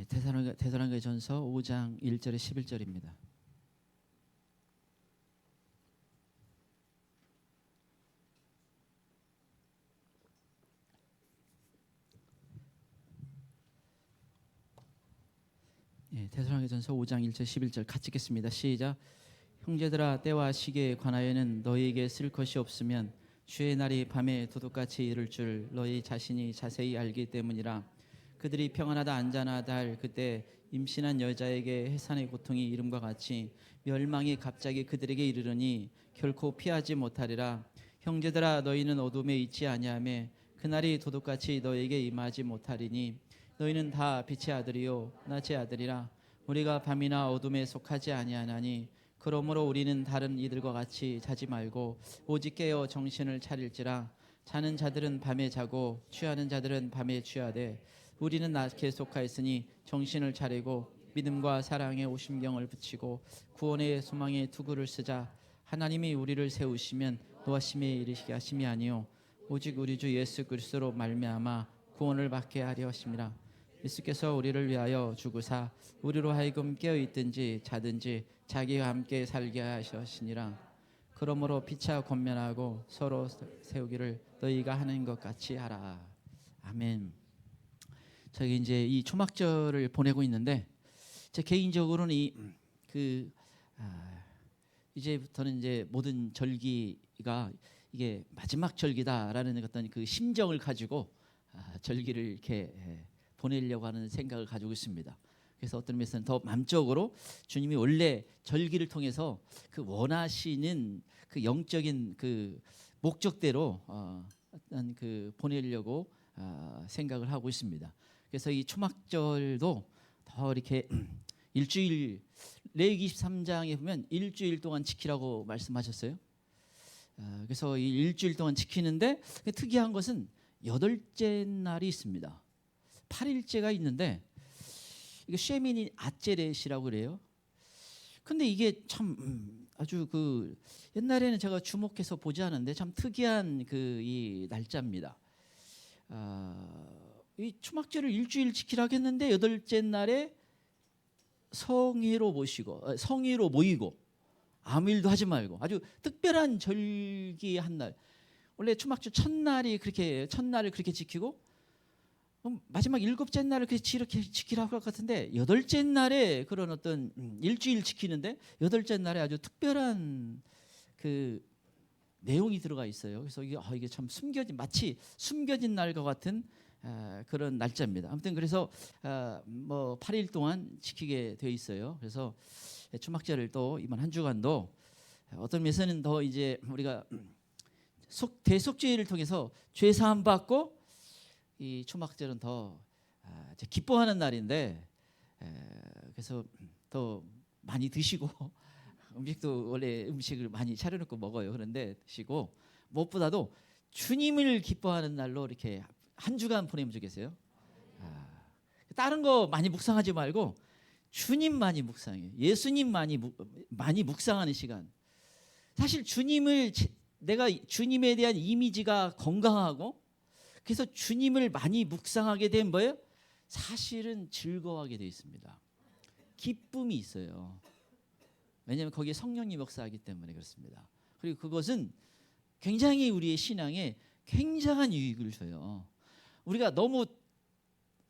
데살로니가전서 5장 1절에 11절입니다. 데살로니가전서 5장 1절 11절 같이 읽겠습니다. 시작. 형제들아, 때와 시기에 관하여는 너희에게 쓸 것이 없으면 주의 날이 밤에 도둑같이 이를 줄 너희 자신이 자세히 알기 때문이라. 그들이 평안하다 안전하다 할 그때 임신한 여자에게 해산의 고통이 이름과 같이 멸망이 갑자기 그들에게 이르르니 결코 피하지 못하리라. 형제들아, 너희는 어둠에 있지 아니하며 그날이 도둑같이 너희에게 임하지 못하리니 너희는 다 빛의 아들이요 낮의 아들이라. 우리가 밤이나 어둠에 속하지 아니하나니 그러므로 우리는 다른 이들과 같이 자지 말고 오직 깨어 정신을 차릴지라. 자는 자들은 밤에 자고 취하는 자들은 밤에 취하되 우리는 낮게 속하였으니 정신을 차리고 믿음과 사랑에 오심경을 붙이고 구원의 소망의 투구를 쓰자. 하나님이 우리를 세우시면 노하심에 이르시게 하심이 아니요 오직 우리 주 예수 그리스도로 말미암아 구원을 받게 하려 하심이라. 예수께서 우리를 위하여 죽으사 우리로 하여금 깨어있든지 자든지 자기와 함께 살게 하셨으니라. 그러므로 피차 권면하고 서로 세우기를 너희가 하는 것 같이 하라. 아멘. 저희 이제 이 초막절을 보내고 있는데 제 개인적으로는 이제부터는 이제 모든 절기가 이게 마지막 절기다라는 어떤 그 심정을 가지고 절기를 이렇게 보내려고 하는 생각을 가지고 있습니다. 그래서 어떤 면에서는 더 마음적으로 주님이 원래 절기를 통해서 그 원하시는 그 영적인 그 목적대로 어떤 그 보내려고 생각을 하고 있습니다. 그래서 이 초막절도 더 이렇게 일주일 레위기 23장에 보면 일주일 동안 지키라고 말씀하셨어요. 그래서 이 일주일 동안 지키는데 특이한 것은 8째 날이 있습니다. 8일째가 있는데 이게 쉐미니 아제렛이라고 그래요. 근데 이게 참 아주 그 옛날에는 제가 주목해서 보지 않았는데 참 특이한 그 이 날짜입니다. 이 초막절을 일주일 지키라고 했는데 8째 날에 성회로 모이고 아무 일도 하지 말고 아주 특별한 절기 한 날. 원래 초막절 첫날을 그렇게 지키고 마지막 7째 날을 이렇게 지키라고 할 것 같은데 8째 날에 그런 어떤 일주일 지키는데 8째 날에 아주 특별한 그 내용이 들어가 있어요. 그래서 이게 참 마치 숨겨진 날과 같은 그런 날짜입니다. 아무튼 그래서 8일 동안 지키게 돼 있어요. 그래서 초막절을 또 이번 한 주간도 어떤 면에서는 더 이제 우리가 대속죄를 통해서 죄 사함 받고 이 초막절은 더 기뻐하는 날인데 그래서 더 많이 드시고 음식도 원래 음식을 많이 차려놓고 먹어요. 그런데 드시고 무엇보다도 주님을 기뻐하는 날로 이렇게 한 주간 보내면 좋겠어요. 다른 거 많이 묵상하지 말고 주님 많이 묵상해요. 예수님 많이 묵상하는 시간. 사실 내가 주님에 대한 이미지가 건강하고 그래서 주님을 많이 묵상하게 되면 뭐예요? 사실은 즐거워하게 되어 있습니다. 기쁨이 있어요. 왜냐하면 거기에 성령님 역사하기 때문에 그렇습니다. 그리고 그것은 굉장히 우리의 신앙에 굉장한 유익을 줘요. 우리가 너무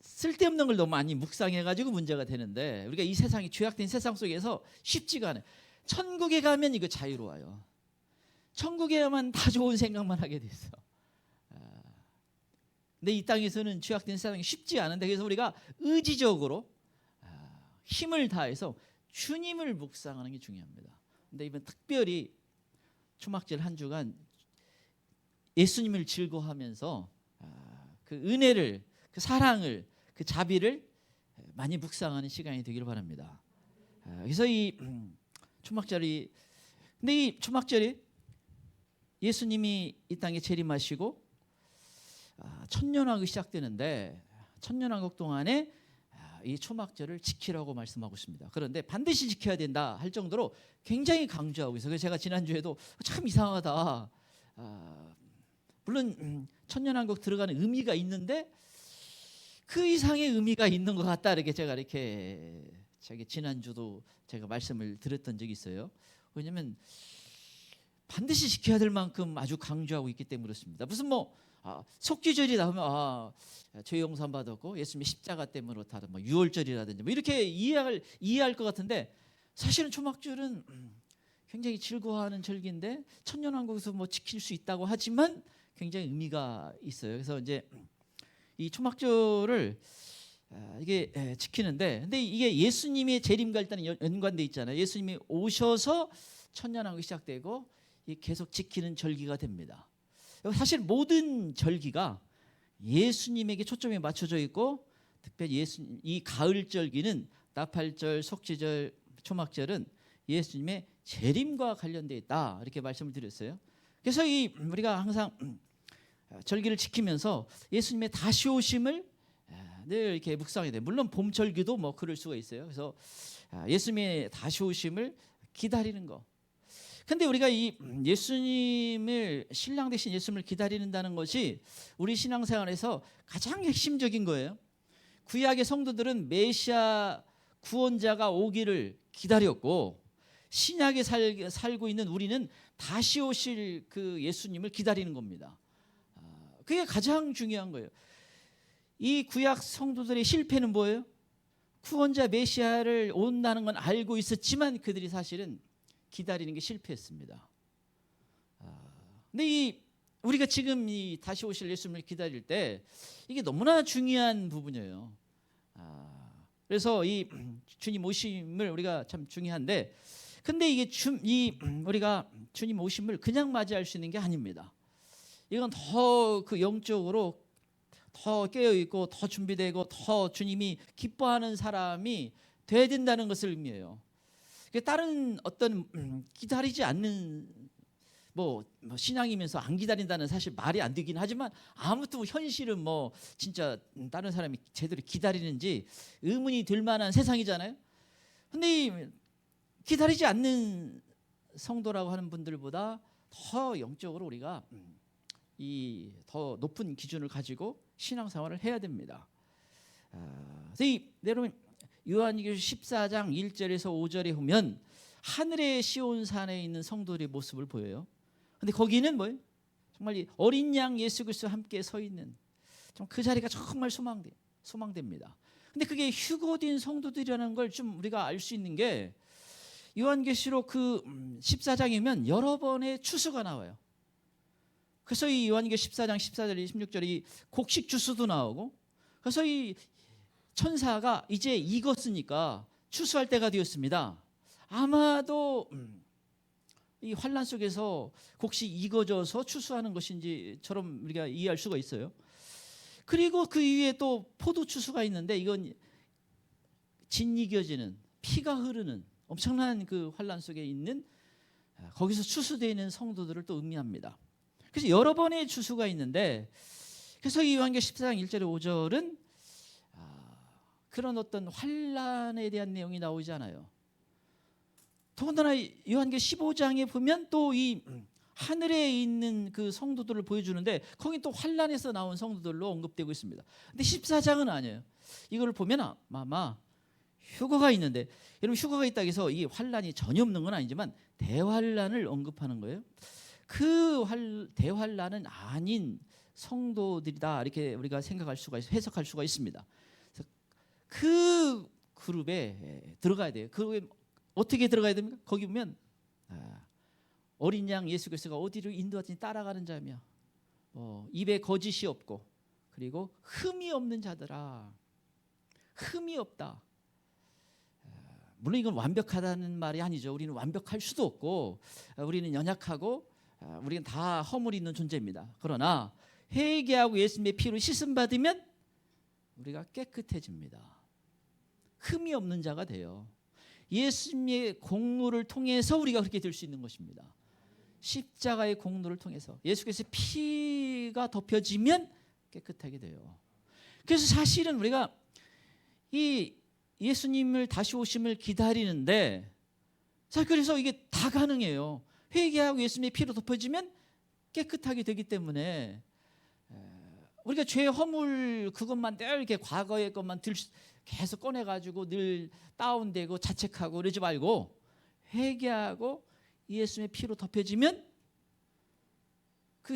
쓸데없는 걸 너무 많이 묵상해가지고 문제가 되는데 우리가 이 세상이 죄악된 세상 속에서 쉽지가 않아요. 천국에 가면 이거 자유로워요. 천국에 가면 다 좋은 생각만 하게 돼 있어. 근데 이 땅에서는 죄악된 세상이 쉽지 않은데 그래서 우리가 의지적으로 힘을 다해서 주님을 묵상하는 게 중요합니다. 근데 이번 특별히 초막절 한 주간 예수님을 즐거워하면서 그 은혜를, 그 사랑을, 그 자비를 많이 묵상하는 시간이 되기를 바랍니다. 그래서 이 초막절이 예수님이 이 땅에 재림하시고 천년왕국이 시작되는데 천년왕국 동안에 이 초막절을 지키라고 말씀하고 있습니다. 그런데 반드시 지켜야 된다 할 정도로 굉장히 강조하고 있어요. 그래서 제가 지난주에도 참 이상하다. 물론 천년왕국 들어가는 의미가 있는데 그 이상의 의미가 있는 것 같다. 이렇게 제가 지난주도 제가 말씀을 드렸던 적이 있어요. 왜냐하면 반드시 지켜야 될 만큼 아주 강조하고 있기 때문에 그렇습니다. 무슨 속죄절이 나오면 죄 용서 받았고 예수님의 십자가 때문에 그렇다, 유월절이라든지 이렇게 이해할 것 같은데, 사실은 초막절은 굉장히 즐거워하는 절기인데 천년왕국에서 지킬 수 있다고 하지만 굉장히 의미가 있어요. 그래서 이제 이 초막절을 이게 지키는데, 근데 이게 예수님의 재림과 일단 연관돼 있잖아요. 예수님이 오셔서 천년왕국이 시작되고 계속 지키는 절기가 됩니다. 사실 모든 절기가 예수님에게 초점이 맞춰져 있고, 특별히 이 가을 절기는 나팔절, 속죄절, 초막절은 예수님의 재림과 관련되어 있다, 이렇게 말씀을 드렸어요. 그래서 우리가 항상 절기를 지키면서 예수님의 다시 오심을 늘 이렇게 묵상해야 돼요. 물론 봄절기도 그럴 수가 있어요. 그래서 예수님의 다시 오심을 기다리는 거. 근데 우리가 이 예수님을, 신랑 대신 예수님을 기다린다는 것이 우리 신앙생활에서 가장 핵심적인 거예요. 구약의 성도들은 메시아 구원자가 오기를 기다렸고, 신약에 살고 있는 우리는 다시 오실 그 예수님을 기다리는 겁니다. 그게 가장 중요한 거예요. 이 구약 성도들의 실패는 뭐예요? 구원자 메시아를 온다는 건 알고 있었지만 그들이 사실은 기다리는 게 실패했습니다. 근데 우리가 지금 이 다시 오실 예수님을 기다릴 때 이게 너무나 중요한 부분이에요. 그래서 이 주님 오심을 우리가 참 중요한데, 근데 이게 우리가 주님 오심을 그냥 맞이할 수 있는 게 아닙니다. 이건 더 그 영적으로 더 깨어 있고 더 준비되고 더 주님이 기뻐하는 사람이 돼야 된다는 것을 의미해요. 다른 어떤 기다리지 않는 신앙이면서 안 기다린다는 사실 말이 안 되긴 하지만, 아무튼 현실은 진짜 다른 사람이 제대로 기다리는지 의문이 들 만한 세상이잖아요. 근데 기다리지 않는 성도라고 하는 분들보다 더 영적으로 우리가 더 높은 기준을 가지고 신앙생활을 해야 됩니다. 그래서 여러분 요한계시록 14장 1절에서 5절에 보면 하늘의 시온산에 있는 성도들의 모습을 보여요. 근데 거기는 뭐예요? 정말 이 어린 양 예수 그리스도와 함께 서 있는, 그 자리가 정말 소망됩니다. 근데 그게 휴거된 성도들이라는 걸 좀 우리가 알 수 있는 게, 요한계시록 그 14장이면 여러 번의 추수가 나와요. 그래서 이 요한계시록 14장 14절 16절에 이 곡식 추수도 나오고, 그래서 이 천사가 이제 익었으니까 추수할 때가 되었습니다. 아마도 이 환란 속에서 곡식 익어져서 추수하는 것인지처럼 우리가 이해할 수가 있어요. 그리고 그 위에 또 포도 추수가 있는데, 이건 짓이겨지는, 피가 흐르는 엄청난 그 환란 속에 있는, 거기서 추수되는 성도들을 또 의미합니다. 그래서 여러 번의 추수가 있는데, 그래서 이 요한계시록 14장 1절에 5절은 그런 어떤 환란에 대한 내용이 나오지 않아요. 더군다나 요한계시록 15장에 보면 또 이 하늘에 있는 그 성도들을 보여주는데, 거기 또 환란에서 나온 성도들로 언급되고 있습니다. 근데 14장은 아니에요. 이걸 보면 아마 휴거가 있는데, 여러분 휴거가 있다고 해서 이 환란이 전혀 없는 건 아니지만 대환란을 언급하는 거예요. 그 대환란은 아닌 성도들이다, 이렇게 우리가 해석할 수가 있습니다. 그래서 그 그룹에 들어가야 돼요. 그룹에 어떻게 들어가야 됩니까? 거기 보면 어린 양 예수 그리스도가 어디로 인도하든지 따라가는 자며 입에 거짓이 없고 그리고 흠이 없는 자들아. 흠이 없다. 물론 이건 완벽하다는 말이 아니죠. 우리는 완벽할 수도 없고 우리는 연약하고 우리는 다 허물이 있는 존재입니다. 그러나 회개하고 예수님의 피로 씻음 받으면 우리가 깨끗해집니다. 흠이 없는 자가 돼요. 예수님의 공로를 통해서 우리가 그렇게 될 수 있는 것입니다. 십자가의 공로를 통해서 예수께서 피가 덮여지면 깨끗하게 돼요. 그래서 사실은 우리가 이 예수님을 다시 오심을 기다리는데, 그래서 이게 다 가능해요. 회개하고 예수님의 피로 덮어지면 깨끗하게 되기 때문에 우리가 죄 허물 그것만 늘 이렇게 과거의 것만 계속 꺼내가지고 늘 다운되고 자책하고 그러지 말고 회개하고 예수님의 피로 덮여지면 그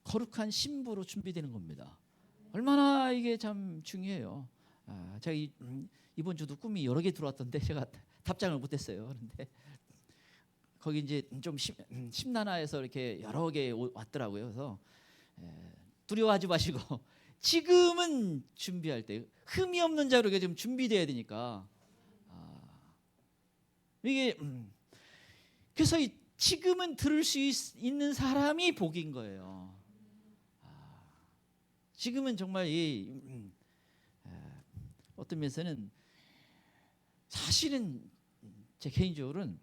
거룩한 신부로 준비되는 겁니다. 얼마나 이게 참 중요해요. 제가 이번 주도 꿈이 여러 개 들어왔던데 제가 답장을 못했어요. 그런데 거기 이제 좀 심란해서 이렇게 여러 개 왔더라고요. 그래서 두려워하지 마시고 지금은 준비할 때 흠이 없는 자로 좀 준비돼야 되니까 이게 그래서 지금은 들을 수 있는 사람이 복인 거예요. 지금은 정말 어떤 면에서는 사실은 제 개인적으로는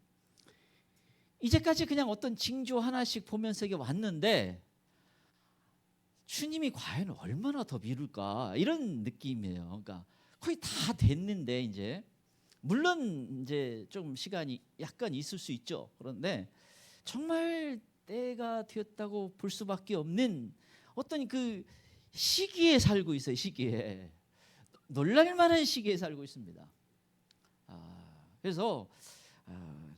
이제까지 그냥 어떤 징조 하나씩 보면서 이게 왔는데 주님이 과연 얼마나 더 미룰까 이런 느낌이에요. 그러니까 거의 다 됐는데 이제 물론 이제 좀 시간이 약간 있을 수 있죠. 그런데 정말 때가 되었다고 볼 수밖에 없는 어떤 그 시기에 살고 있어요. 시기에 놀랄만한 시기에 살고 있습니다. 그래서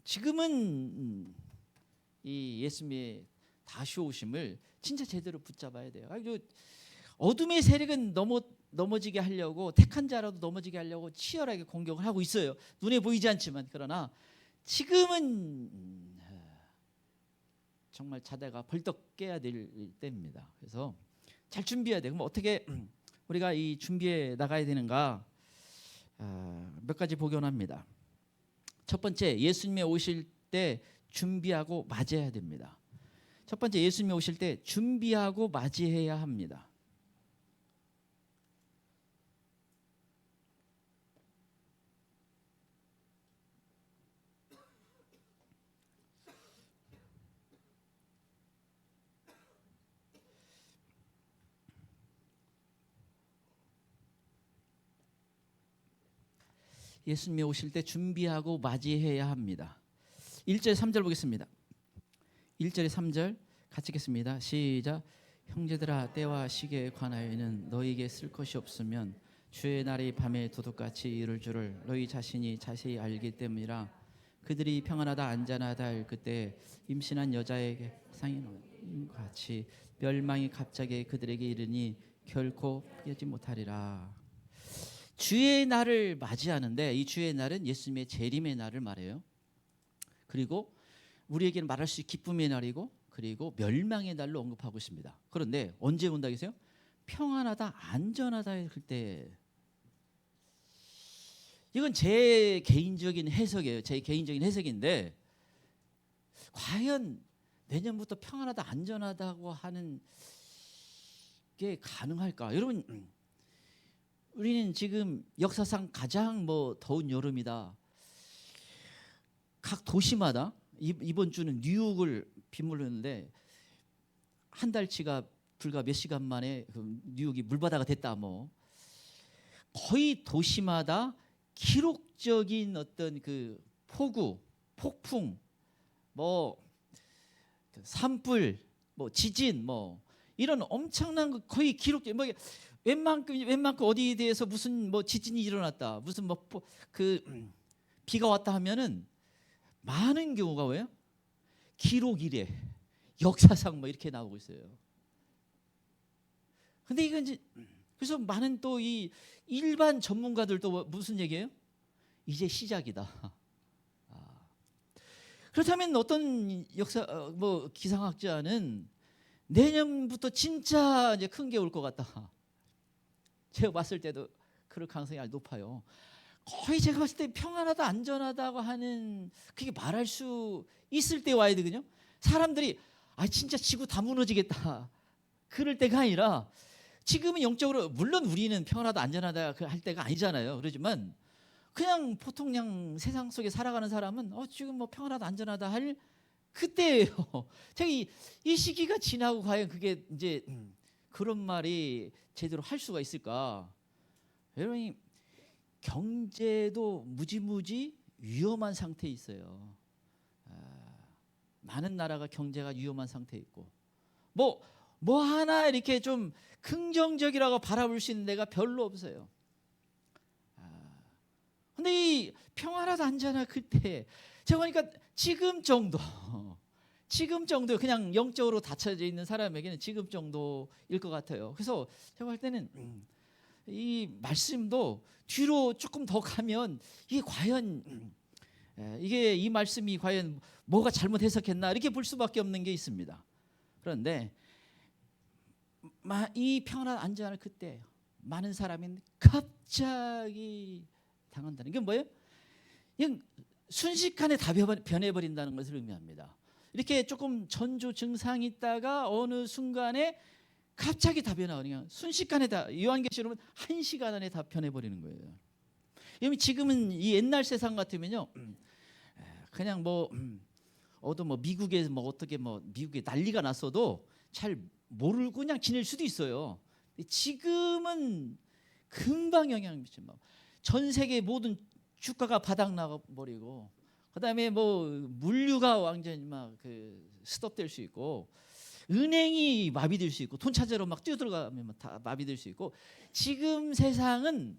지금은 이 예수님의 다시 오심을 진짜 제대로 붙잡아야 돼요. 어둠의 세력은 넘어지게 하려고 택한 자라도 넘어지게 하려고 치열하게 공격을 하고 있어요. 눈에 보이지 않지만 그러나 지금은 정말 자다가 벌떡 깨야 될 때입니다. 그래서 잘 준비해야 돼요. 그럼 어떻게 우리가 이 준비해 나가야 되는가? 몇 가지 복용합니다. 첫 번째, 예수님이 오실 때 준비하고 맞이해야 됩니다. 첫 번째, 예수님이 오실 때 준비하고 맞이해야 합니다. 예수님이 오실 때 준비하고 맞이해야 합니다. 1절 3절 보겠습니다. 1절에 3절 같이 읽겠습니다. 시작. 형제들아, 때와 시기에 관하여는 너희에게 쓸 것이 없으면 주의 날이 밤에 도둑같이 이를 줄을 너희 자신이 자세히 알기 때문이라. 그들이 평안하다 안전하다 할 그때 임신한 여자에게 상인 같이 멸망이 갑자기 그들에게 이르니 결코 피하지 못하리라. 주의 날을 맞이하는데 이 주의 날은 예수님의 재림의 날을 말해요. 그리고 우리에게는 말할 수 있는 기쁨의 날이고 그리고 멸망의 날로 언급하고 있습니다. 그런데 언제 온다 계세요? 평안하다 안전하다 할 때. 이건 제 개인적인 해석이에요. 제 개인적인 해석인데 과연 내년부터 평안하다 안전하다고 하는 게 가능할까? 여러분, 우리는 지금 역사상 가장 더운 여름이다. 각 도시마다 이번 주는 뉴욕을 빗물렸는데 한 달치가 불과 몇 시간 만에 뉴욕이 물바다가 됐다. 거의 도시마다 기록적인 어떤 그 폭우, 폭풍, 산불, 지진, 이런 엄청난 거의 기록적 웬만큼 어디에 대해서 무슨 지진이 일어났다, 무슨 비가 왔다 하면은 많은 경우가 왜요? 기록 이래 역사상 이렇게 나오고 있어요. 근데 이건 이제 그래서 많은 또 이 일반 전문가들도 무슨 얘기예요? 이제 시작이다. 그렇다면 어떤 기상학자는 내년부터 진짜 이제 큰 게 올 것 같다. 제가 봤을 때도 그럴 가능성이 아주 높아요. 거의 제가 봤을 때 평안하다 안전하다고 하는 그게 말할 수 있을 때 와야 되거든요. 사람들이 진짜 지구 다 무너지겠다 그럴 때가 아니라 지금은 영적으로 물론 우리는 평안하다 안전하다 할 때가 아니잖아요. 그러지만 그냥 보통 그냥 세상 속에 살아가는 사람은 지금 평안하다 안전하다 할 그때예요. 제가 이 시기가 지나고 과연 그게 이제 그런 말이 제대로 할 수가 있을까? 여러분, 경제도 무지무지 위험한 상태에 있어요. 많은 나라가 경제가 위험한 상태에 있고 뭐 하나 이렇게 좀 긍정적이라고 바라볼 수 있는 데가 별로 없어요. 근데 이 평안하다 안전하 그때 제가 보니까 지금 정도 그냥 영적으로 닫혀져 있는 사람에게는 지금 정도일 것 같아요. 그래서 제가 할 때는 이 말씀도 뒤로 조금 더 가면 이게 과연 이게 이 말씀이 과연 뭐가 잘못 해석했나 이렇게 볼 수밖에 없는 게 있습니다. 그런데 이 평안한 안전할 그때 많은 사람이 갑자기 당한다는 게 뭐예요? 그냥 순식간에 다 변해버린다는 것을 의미합니다. 이렇게 조금 전조 증상이 있다가 어느 순간에 갑자기 다 변하고 그냥 순식간에 다 요한계시록은 1시간 안에 다 변해버리는 거예요. 여러분 지금은 이 옛날 세상 같으면요, 그냥 뭐 미국에 어떻게 미국에 난리가 났어도 잘 모르고 그냥 지낼 수도 있어요. 지금은 금방 영향을 미치죠. 전 세계 모든 주가가 바닥 나버리고 그다음에 물류가 완전히 스톱될 수 있고 은행이 마비될 수 있고 돈 찾으러 뛰어들어가면 다 마비될 수 있고 지금 세상은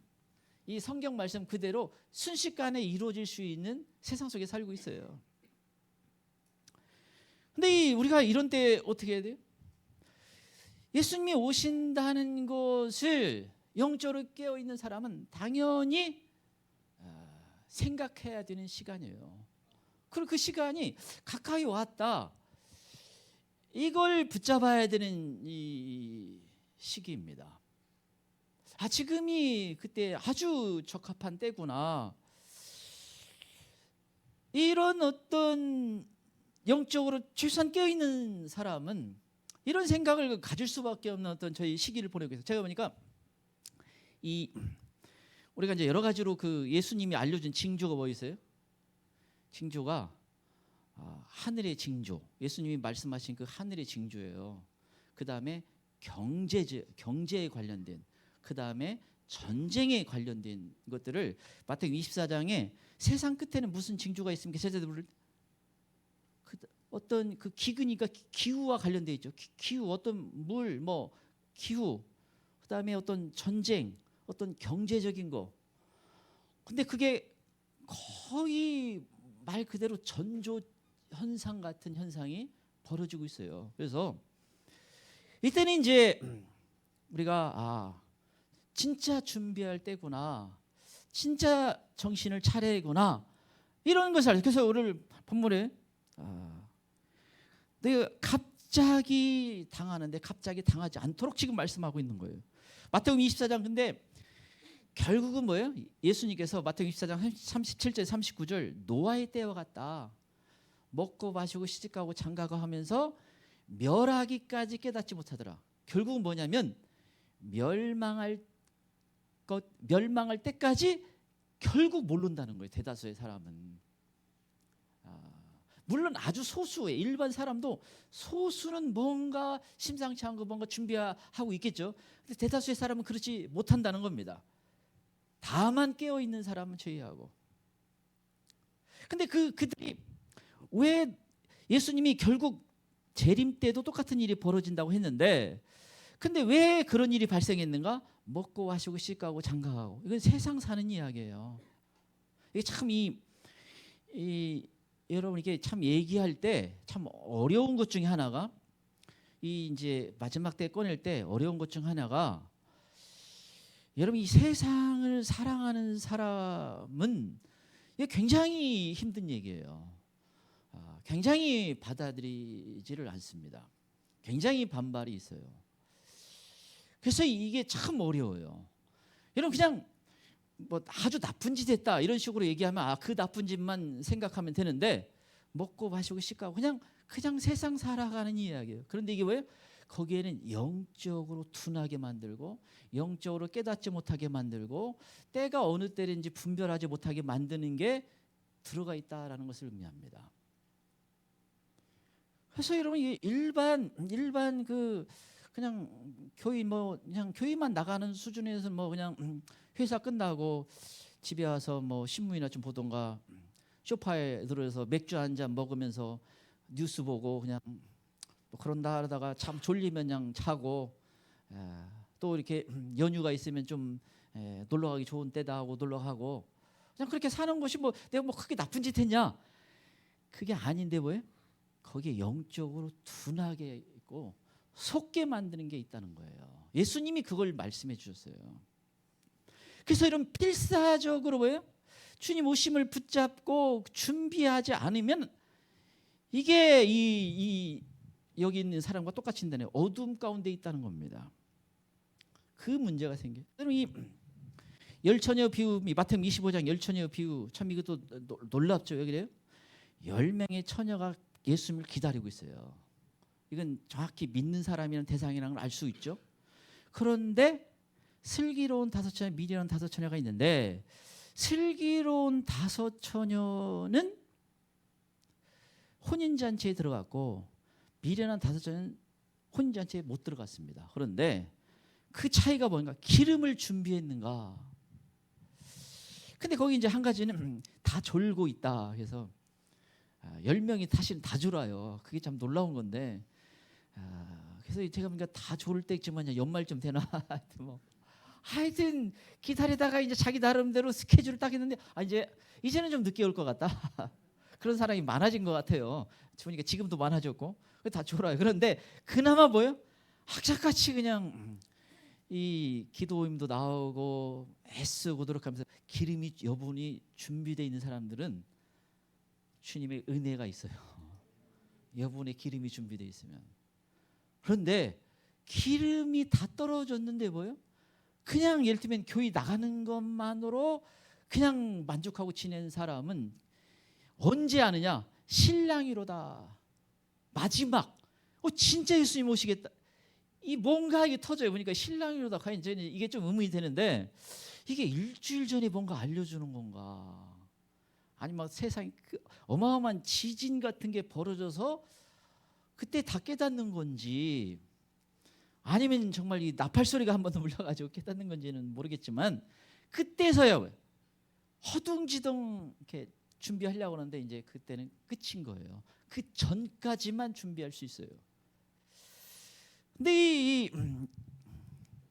이 성경 말씀 그대로 순식간에 이루어질 수 있는 세상 속에 살고 있어요. 근데 우리가 이런 때 어떻게 해야 돼요? 예수님이 오신다는 것을 영적으로 깨어있는 사람은 당연히 생각해야 되는 시간이에요. 그리고 그 시간이 가까이 왔다. 이걸 붙잡아야 되는 이 시기입니다. 지금이 그때 아주 적합한 때구나. 이런 어떤 영적으로 최소한 깨어있는 사람은 이런 생각을 가질 수밖에 없는 어떤 저희 시기를 보내고 있어요. 제가 보니까 우리가 이제 여러 가지로 그 예수님이 알려준 징조가 뭐 있어요? 징조가 하늘의 징조, 예수님이 말씀하신 그 하늘의 징조예요. 그 다음에 경제에 관련된, 그 다음에 전쟁에 관련된 것들을 마태복음 24장에 세상 끝에는 무슨 징조가 있습니까? 제자들을 어떤 그 기근이가 기후와 관련돼 있죠. 기후, 어떤 물, 기후, 그 다음에 어떤 전쟁, 어떤 경제적인 거. 근데 그게 거의 말 그대로 전조 현상 같은 현상이 벌어지고 있어요. 그래서 이때는 이제 우리가 진짜 준비할 때구나, 진짜 정신을 차려야구나 이런 것을 알죠. 그래서 오늘 본문에 내가 갑자기 당하는데 갑자기 당하지 않도록 지금 말씀하고 있는 거예요. 마태복음 24장 근데 결국은 뭐예요? 예수님께서 마태복음 24장 37절 39절 노아의 때와 같다. 먹고 마시고 시집가고 장가고 하면서 멸하기까지 깨닫지 못하더라. 결국은 뭐냐면 멸망할 때까지 결국 모른다는 거예요. 대다수의 사람은. 물론 아주 소수의 일반 사람도 소수는 뭔가 심상치 않은 거 뭔가 준비하고 있겠죠. 근데 대다수의 사람은 그렇지 못한다는 겁니다. 다만 깨어 있는 사람은 제외하고. 근데 그들이 왜 예수님이 결국 재림 때도 똑같은 일이 벌어진다고 했는데, 근데 왜 그런 일이 발생했는가? 먹고 마시고 시집가고 장가가고. 이건 세상 사는 이야기예요. 이게 참 여러분 이게 참 얘기할 때 참 어려운 것 중에 하나가 이제 마지막 때 꺼낼 때 어려운 것 중 하나가 여러분 이 세상을 사랑하는 사람은 이게 굉장히 힘든 얘기예요. 굉장히 받아들이지를 않습니다. 굉장히 반발이 있어요. 그래서 이게 참 어려워요. 여러분 그냥 아주 나쁜 짓 했다 이런 식으로 얘기하면 그 나쁜 짓만 생각하면 되는데 먹고 마시고 시가고 그냥 세상 살아가는 이야기예요. 그런데 이게 뭐예요? 거기에는 영적으로 둔하게 만들고 영적으로 깨닫지 못하게 만들고 때가 어느 때인지 분별하지 못하게 만드는 게 들어가 있다라는 것을 의미합니다. 그래서 여러분 이게 일반 그냥 교회 그냥 교회만 나가는 수준에서 그냥 회사 끝나고 집에 와서 신문이나 좀 보던가 소파에 들어서 맥주 한 잔 먹으면서 뉴스 보고 그냥 또 그런다 하다가 참 졸리면 그냥 자고, 또 이렇게 연휴가 있으면 좀 놀러 가기 좋은 때다 하고 놀러 가고, 그냥 그렇게 사는 것이 뭐 내가 뭐 크게 나쁜 짓 했냐? 그게 아닌데 뭐예요? 거기에 영적으로 둔하게 있고 속게 만드는 게 있다는 거예요. 예수님이 그걸 말씀해 주셨어요. 그래서 이런 필사적으로 뭐예요? 주님 오심을 붙잡고 준비하지 않으면 이게 이 여기 있는 사람과 똑같이 인데 어둠 가운데 있다는 겁니다. 그 문제가 생겨요. 이 열처녀 비유, 마태복음 25장 열처녀 비유, 참 이것도 놀랍죠. 왜 그래요? 10명의 처녀가 예수님을 기다리고 있어요. 이건 정확히 믿는 사람이라는 대상이라는 걸 알 수 있죠. 그런데 슬기로운 5처녀, 미련한 5처녀가 있는데, 슬기로운 5처녀는 혼인잔치에 들어갔고 미련한 5처녀는 혼인잔치에 못 들어갔습니다. 그런데 그 차이가 뭔가? 기름을 준비했는가? 근데 거기 이제 한 가지는 다 졸고 있다. 그래서 10명이 사실은 다 졸아요. 그게 참 놀라운 건데, 그래서 제가 보니까 다 졸을 때쯤은 연말쯤 되나 하여튼 기다리다가 이제 자기 나름대로 스케줄을 딱 했는데, 이제는 좀 늦게 올 것 같다. 그런 사람이 많아진 것 같아요. 보니까 지금도 많아졌고 다 졸아요. 그런데 그나마 뭐요? 악착같이 그냥 이 기도임도 나오고 애쓰고 노력하면서 기름이 여분이 준비되어 있는 사람들은 주님의 은혜가 있어요. 여분의 기름이 준비되어 있으면. 그런데 기름이 다 떨어졌는데 뭐요? 그냥 예를 들면 교회 나가는 것만으로 그냥 만족하고 지내는 사람은 언제 아느냐? 신랑이로다. 마지막. 진짜 예수님 오시겠다. 이 뭔가 이게 터져요. 보니까 신랑이로다. 과연 이게 좀 의문이 되는데, 이게 일주일 전에 뭔가 알려주는 건가? 아니면 세상에 어마어마한 지진 같은 게 벌어져서 그때 다 깨닫는 건지, 아니면 정말 이 나팔 소리가 한 번 더 울려가지고 깨닫는 건지는 모르겠지만, 그때서야 허둥지둥 이렇게 준비하려고 하는데 이제 그때는 끝인 거예요. 그 전까지만 준비할 수 있어요. 근데 이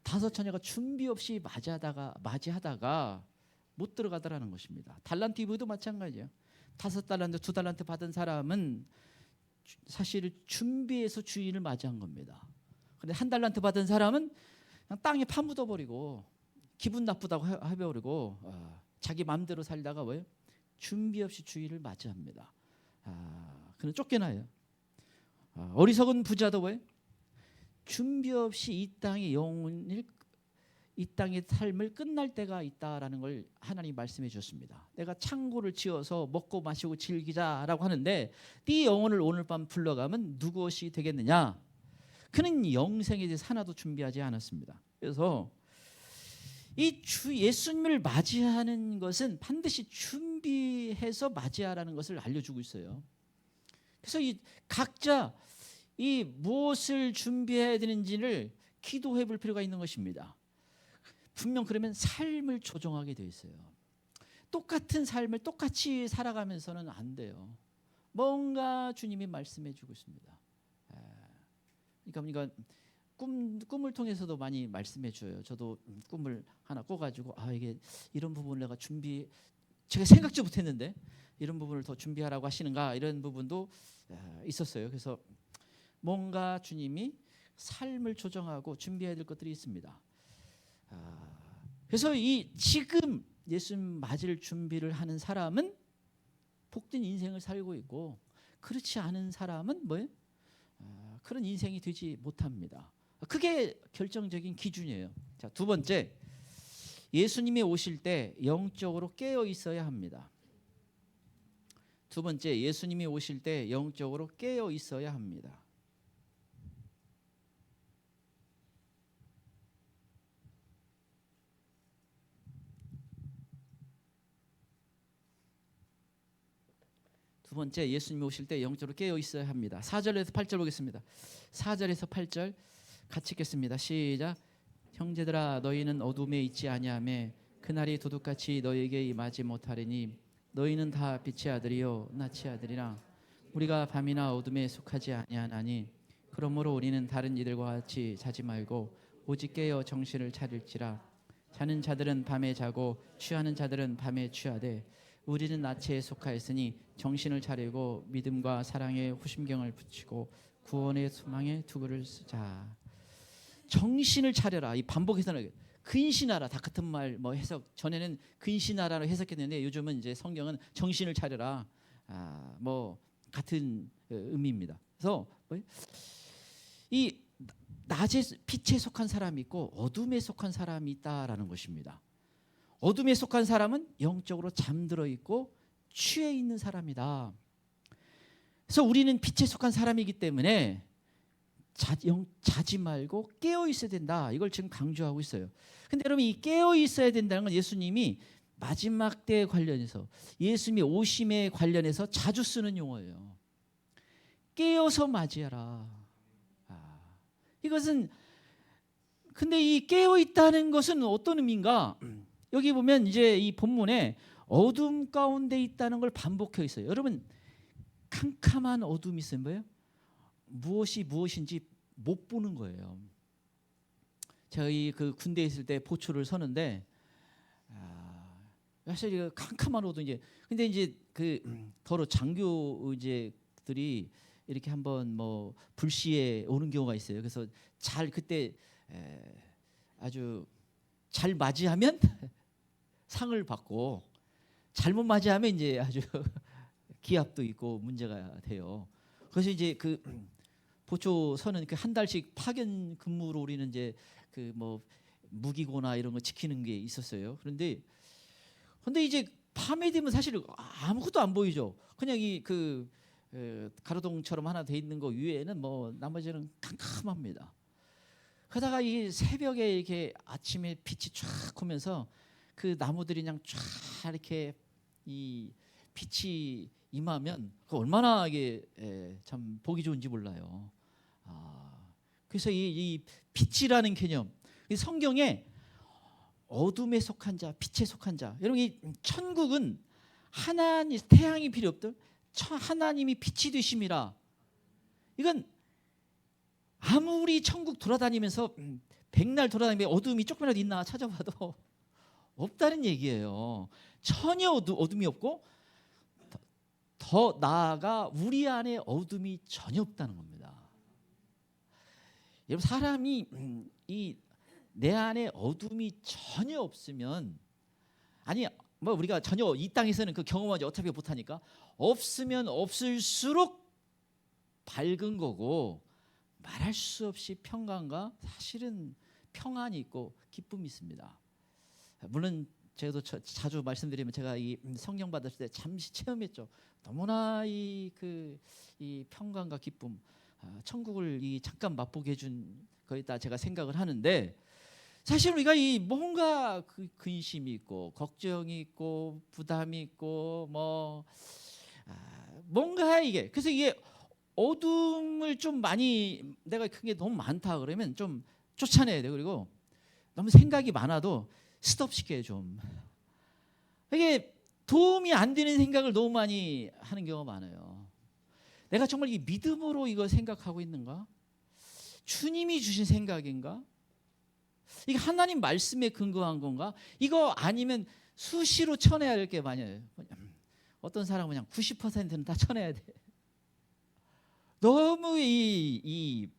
5처녀가 준비 없이 맞이하다가 못 들어가더라는 것입니다. 달란트 이브도 마찬가지예요. 5달란트, 2달란트 받은 사람은 사실 준비해서 주인을 맞이한 겁니다. 근데 1달란트 받은 사람은 그냥 땅에 파묻어 버리고 기분 나쁘다고 해버리고 자기 마음대로 살다가 뭐예요? 준비 없이 주인을 맞이합니다. 그는 쫓겨나요. 어리석은 부자도 왜? 준비 없이 이 땅의 삶을 끝날 때가 있다라는 걸 하나님 말씀해 주셨습니다. 내가 창고를 지어서 먹고 마시고 즐기자라고 하는데, 네 영혼을 오늘 밤 불러가면 누구엇이 되겠느냐? 그는 영생에 대해서 하나도 준비하지 않았습니다. 그래서 이 예수님을 맞이하는 것은 반드시 준비해서 맞이하라는 것을 알려주고 있어요. 그래서 이 각자 이 무엇을 준비해야 되는지를 기도해 볼 필요가 있는 것입니다. 분명 그러면 삶을 조정하게 돼 있어요. 똑같은 삶을 똑같이 살아가면서는 안 돼요. 뭔가 주님이 말씀해 주고 있습니다. 그러니까 꿈을 통해서도 많이 말씀해 줘요. 저도 꿈을 하나 꿔가지고 이게 이런 부분을 내가 제가 생각도 못했는데 이런 부분을 더 준비하라고 하시는가, 이런 부분도 있었어요. 그래서 뭔가 주님이 삶을 조정하고 준비해야 될 것들이 있습니다. 그래서 이 지금 예수님 맞을 준비를 하는 사람은 복된 인생을 살고 있고, 그렇지 않은 사람은 뭐예요? 그런 인생이 되지 못합니다. 그게 결정적인 기준이에요. 자, 두 번째, 예수님이 오실 때 영적으로 깨어 있어야 합니다. 두 번째, 예수님이 오실 때 영적으로 깨어 있어야 합니다. 두 번째, 예수님이 오실 때 영적으로 깨어 있어야 합니다. 4절에서 8절 보겠습니다. 4절에서 8절 같이 읽겠습니다. 시작. 형제들아, 너희는 어둠에 있지 아니하며 그날이 도둑같이 너희에게 임하지 못하리니 너희는 다 빛의 아들이요 낯의 아들이라. 우리가 밤이나 어둠에 속하지 아니하나니 그러므로 우리는 다른 이들과 같이 자지 말고 오직 깨어 정신을 차릴지라. 자는 자들은 밤에 자고 취하는 자들은 밤에 취하되 우리는 낮에 속하였으니 정신을 차리고 믿음과 사랑에 후심경을 붙이고 구원의 소망에 투구를 쓰자. 정신을 차려라. 이 반복해서는 근신하라. 다 같은 말 뭐 해석. 전에는 근신하라로 해석했는데 요즘은 이제 성경은 정신을 차려라. 뭐 같은 의미입니다. 그래서 이 낮에 빛에 속한 사람이 있고 어둠에 속한 사람이 있다라는 것입니다. 어둠에 속한 사람은 영적으로 잠들어 있고 취해 있는 사람이다. 그래서 우리는 빛에 속한 사람이기 때문에 자지 말고 깨어 있어야 된다. 이걸 지금 강조하고 있어요. 근데 여러분, 이 깨어 있어야 된다는 건 예수님이 마지막 때에 관련해서, 예수님이 오심에 관련해서 자주 쓰는 용어예요. 깨어서 맞이하라. 이것은, 근데 이 깨어 있다는 것은 어떤 의미인가? 여기 보면 이제 이 본문에 어둠 가운데 있다는 걸 반복해 있어요. 여러분, 캄캄한 어둠이 있으면 뭐예요? 무엇이 무엇인지 못 보는 거예요. 저희 그 군대에 있을 때 보초를 서는데 사실 캄캄한 어둠, 이제 근데 이제 그 더러 장교 이제들이 이렇게 한번 뭐 불시에 오는 경우가 있어요. 그래서 잘 그때 아주 잘 맞이하면 상을 받고 잘못 맞이하면 이제 아주 기합도 있고 문제가 돼요. 그래서 이제 그 보초 서는 그 한 달씩 파견 근무로 우리는 이제 그 뭐 무기고나 이런 거 지키는 게 있었어요. 그런데 이제 밤에 되면 사실 아무것도 안 보이죠. 그냥 이 그 가로등처럼 하나 돼 있는 거 위에는 뭐 나머지는 캄캄합니다. 그러다가 이 새벽에 이렇게 아침에 빛이 쫙 오면서 그 나무들이 그냥 쫙 이렇게 이 빛이 임하면 그 얼마나 이게 참 보기 좋은지 몰라요. 그래서 이 빛이라는 개념, 이 성경에 어둠에 속한 자, 빛에 속한 자. 여러분, 이 천국은 하나님, 태양이 필요 없던 하나님이 빛이 되심이라. 이건 아무리 천국 돌아다니면서 백날 돌아다니면 어둠이 조금이라도 있나 찾아봐도 없다는 얘기예요. 전혀 어둠이 없고, 더 나아가 우리 안에 어둠이 전혀 없다는 겁니다. 여러분, 사람이 내 안에 어둠이 전혀 없으면, 아니 뭐 우리가 전혀 이 땅에서는 그 경험하지 어차피 못하니까, 없으면 없을수록 밝은 거고 말할 수 없이 평강과 사실은 평안이 있고 기쁨이 있습니다. 물론 제가 자주 말씀드리면 제가 이 성령 받았을 때 잠시 체험했죠. 너무나 이 평강과 기쁨, 천국을 잠깐 맛보게 해준 거이다 제가 생각을 하는데, 사실 우리가 이 뭔가 근심이 있고 걱정이 있고 부담이 있고 뭐 뭔가 이게, 그래서 이게 어둠을 좀 많이 내가 그게 너무 많다 그러면 좀 쫓아내야 돼. 그리고 너무 생각이 많아도 스톱시켜요. 좀 이게 도움이 안 되는 생각을 너무 많이 하는 경우가 많아요. 내가 정말 이 믿음으로 이거 생각하고 있는가? 주님이 주신 생각인가? 이게 하나님 말씀에 근거한 건가? 이거 아니면 수시로 쳐내야 될 게 많아요. 어떤 사람은 그냥 90%는 다 쳐내야 돼. 너무 이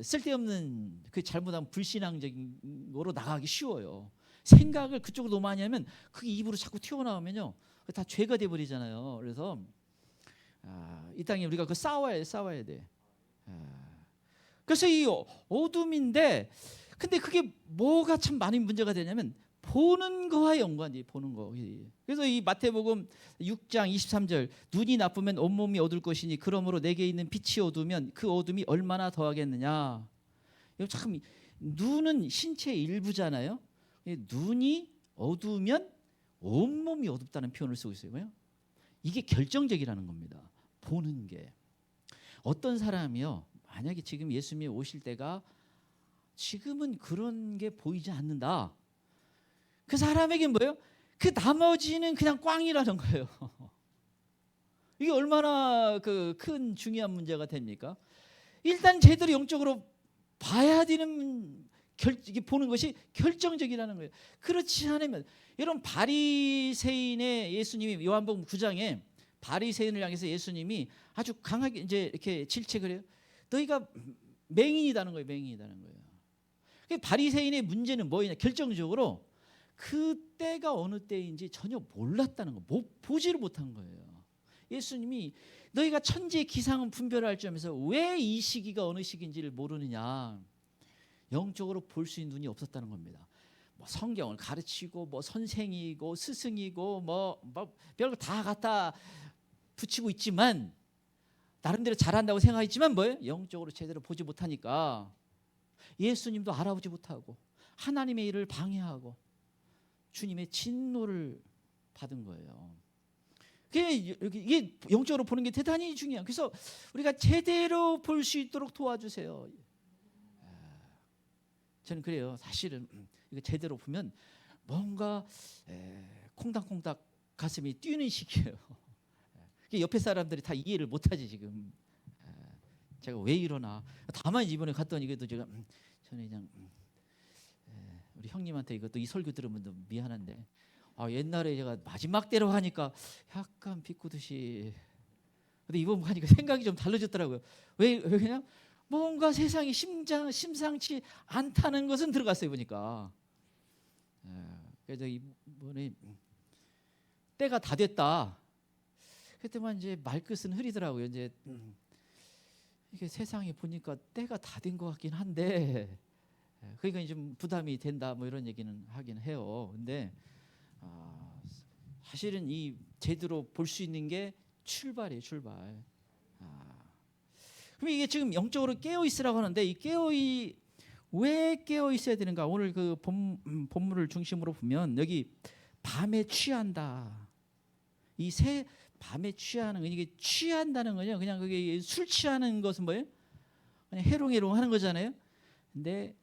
쓸데없는 그 잘못하면 불신앙적인 거로 나가기 쉬워요. 생각을 그쪽으로 너무 많이 하면 그게 입으로 자꾸 튀어나오면요, 다 죄가 돼 버리잖아요. 그래서 이 땅에 우리가 그 싸워야 돼. 그래서 이 어둠인데, 근데 그게 뭐가 참 많은 문제가 되냐면 보는 거와 연관이, 보는 거. 그래서 이 마태복음 6장 23절, 눈이 나쁘면 온몸이 어두울 것이니 그러므로 내게 있는 빛이 어두우면 그 어둠이 얼마나 더하겠느냐. 이거 참, 눈은 신체의 일부잖아요. 눈이 어두우면 온몸이 어둡다는 표현을 쓰고 있어요. 이게 결정적이라는 겁니다. 보는 게. 어떤 사람이요, 만약에 지금 예수님이 오실 때가 지금은 그런 게 보이지 않는다, 그 사람에게 뭐예요? 그 나머지는 그냥 꽝이라는 거예요. 이게 얼마나 큰 중요한 문제가 됩니까? 일단 제대로 영적으로 봐야 되는 이게 보는 것이 결정적이라는 거예요. 그렇지 않으면 여러분 바리새인의 예수님이 요한복음 9장에 바리새인을 향해서 예수님이 아주 강하게 이제 이렇게 질책을 해요. 너희가 맹인이다는 거예요. 맹인이다는 거예요. 바리새인의 문제는 뭐냐? 결정적으로 그 때가 어느 때인지 전혀 몰랐다는 거, 보지를 못한 거예요. 예수님이 너희가 천지의 기상은 분별할 줄 알면서 왜 이 시기가 어느 시기인지를 모르느냐? 영적으로 볼 수 있는 눈이 없었다는 겁니다. 뭐 성경을 가르치고 뭐 선생이고 스승이고 뭐 별거 다 갖다 붙이고 있지만 나름대로 잘한다고 생각했지만 뭐예요? 영적으로 제대로 보지 못하니까 예수님도 알아보지 못하고 하나님의 일을 방해하고 주님의 진노를 받은 거예요. 이게 영적으로 보는 게 대단히 중요해요. 그래서 우리가 제대로 볼 수 있도록 도와주세요. 저는 그래요. 사실은 이거 제대로 보면 뭔가 콩닥콩닥 가슴이 뛰는 시기예요. 옆에 사람들이 다 이해를 못하지 지금. 제가 왜 이러나. 다만 이번에 갔더니 이것도 제가 저는 그냥 우리 형님한테 이것도 이 설교 들으면 미안한데 옛날에 제가 마지막 때로 하니까 약간 비꼬듯이. 근데 이번 가니까 생각이 좀 달라졌더라고요. 왜 그냥 뭔가 세상이 심상치 않다는 것은 들어갔어요 보니까. 그래서 이번에 때가 다 됐다. 그때만 이제 말끝은 흐리더라고요. 이제 이게 세상에 보니까 때가 다 된 것 같긴 한데, 그러니까 좀 부담이 된다 뭐 이런 얘기는 하긴 해요. 근데 사실은 이 제대로 볼 수 있는 게 출발이에요, 출발. 그럼 이게 지금 영적으로 깨어 있으라고 하는데 이 왜 깨어 있어야 되는가? 오늘 그 본문을 중심으로 보면 여기 밤에 취한다. 밤에 취하는 거, 이게 취한다는 거냐? 그냥 그게 술 취하는 것은 뭐예요? 그냥 해롱해롱 하는 거잖아요. 근데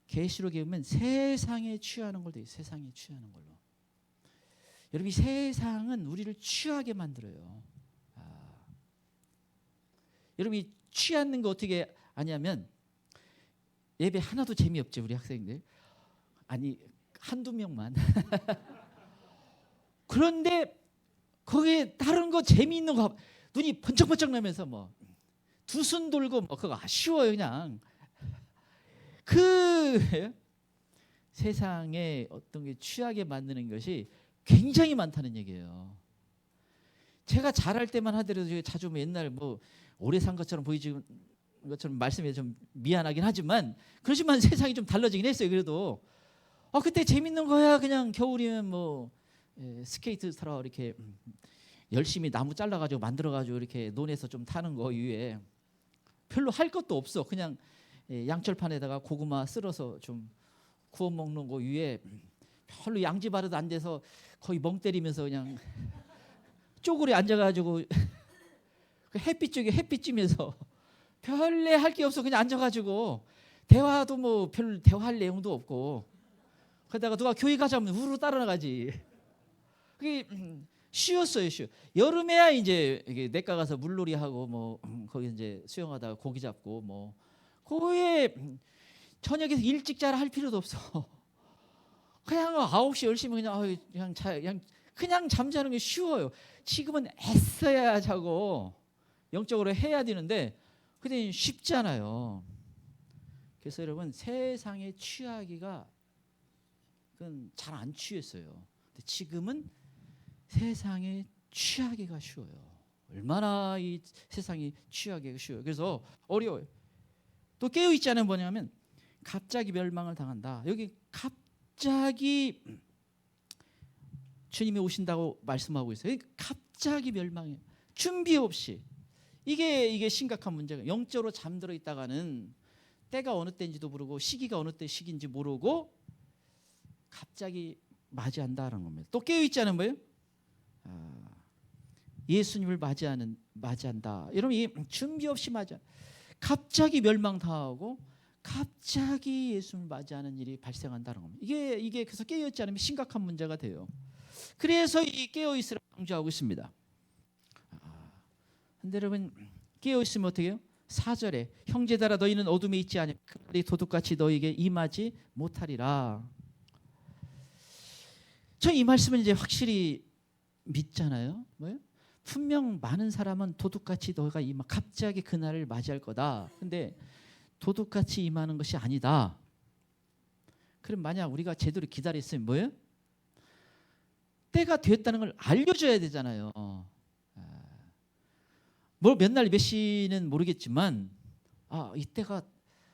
계시록에 보면 세상에 취하는 걸로 돼 있어요. 세상에 취하는 걸로. 여러분 이 세상은 우리를 취하게 만들어요. 여러분 이 취하는 거 어떻게 아냐면 예배 하나도 재미없죠 우리 학생들. 아니 한두 명만. 그런데 거기에 다른 거 재미있는 거 눈이 번쩍번쩍 나면서 뭐 두 손 돌고 뭐 그거 아쉬워요 그냥. 그 세상에 어떤 게 취하게 만드는 것이 굉장히 많다는 얘기예요. 제가 잘할 때만 하더라도 자주 옛날 뭐 오래 산 것처럼 보이지 것처럼 말씀해 좀 미안하긴 하지만 그렇지만 세상이 좀 달라지긴 했어요. 그래도 그때 재밌는 거야. 그냥 겨울이면 뭐 스케이트 타러 이렇게 열심히 나무 잘라가지고 만들어가지고 이렇게 논에서 좀 타는 거 위에 별로 할 것도 없어. 그냥 양철판에다가 고구마 쓸어서 좀 구워 먹는 거 위에 별로 양지바르도 안 돼서 거의 멍 때리면서 그냥 쪼그려 앉아가지고 그 햇빛 쪽에 햇빛 쬐면서 별래 할 게 없어. 그냥 앉아가지고 대화도 뭐 별 대화할 내용도 없고 그러다가 누가 교회 가자면 우르르 따라나가지. 그게 쉬웠어요. 쉬워. 여름에야 이제 냇가 가서 물놀이 하고 뭐 거기 이제 수영하다가 고기 잡고 뭐 그거에 저녁에서 일찍 자라 할 필요도 없어. 그냥 9시 10시면 그냥 잠자는 게 쉬워요. 지금은 애써야 자고 영적으로 해야 되는데 그때 쉽지 않아요. 그래서 여러분 세상에 취하기가 그건 잘 안 취했어요. 근데 지금은 세상에 취하기가 쉬워요. 얼마나 이 세상이 취하기가 쉬워요. 그래서 어려워요. 또 깨어있지 않으면 뭐냐면 갑자기 멸망을 당한다. 여기 갑자기 주님이 오신다고 말씀하고 있어요. 갑자기 멸망해요. 준비 없이. 이게 심각한 문제가. 영적으로 잠들어 있다가는 때가 어느 때인지도 모르고 시기가 어느 때 시기인지 모르고 갑자기 맞이한다는 겁니다. 또 깨어있지 않은 거예요? 예수님을 맞이한다. 여러분 이 준비 없이 갑자기 멸망당하고 갑자기 예수님을 맞이하는 일이 발생한다는 겁니다. 이게 그래서 깨어있지 않으면 심각한 문제가 돼요. 그래서 이 깨어있으라고 강조하고 있습니다. 근데 여러분 깨어있으면 어떻게 해요? 4절에 형제들아 너희는 어둠에 있지 아니하며 그 날이 도둑같이 너희에게 임하지 못하리라. 저 이 말씀은 이제 확실히 믿잖아요. 뭐예요? 분명 많은 사람은 도둑같이 너희가 갑자기 그날을 맞이할 거다. 근데 도둑같이 임하는 것이 아니다. 그럼 만약 우리가 제대로 기다렸으면 뭐예요? 때가 됐다는 걸 알려줘야 되잖아요. 뭐 몇 날 몇 시는 모르겠지만 이때가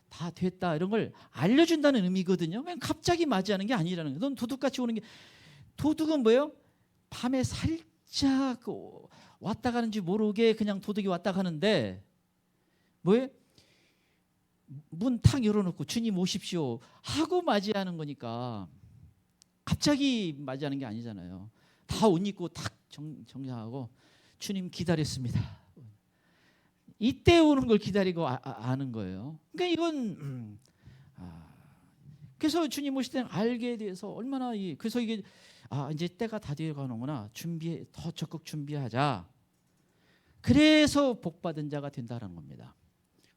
다 됐다 이런 걸 알려준다는 의미거든요. 그냥 갑자기 맞이하는 게 아니라는 거예요. 넌 도둑같이 오는 게, 도둑은 뭐예요? 밤에 살짝 왔다 가는지 모르게 그냥 도둑이 왔다 가는데 뭐예요? 문 탁 열어놓고 주님 오십시오 하고 맞이하는 거니까 갑자기 맞이하는 게 아니잖아요. 다 옷 입고 탁 정장하고 주님 기다렸습니다. 이때 오는 걸 기다리고 아는 거예요. 그러니까 이건 그래서 주님 오실 때는 알게 돼서 얼마나 그래서 이게 이제 때가 다 되어 가는구나. 더 적극 준비하자. 그래서 복받은 자가 된다는 겁니다.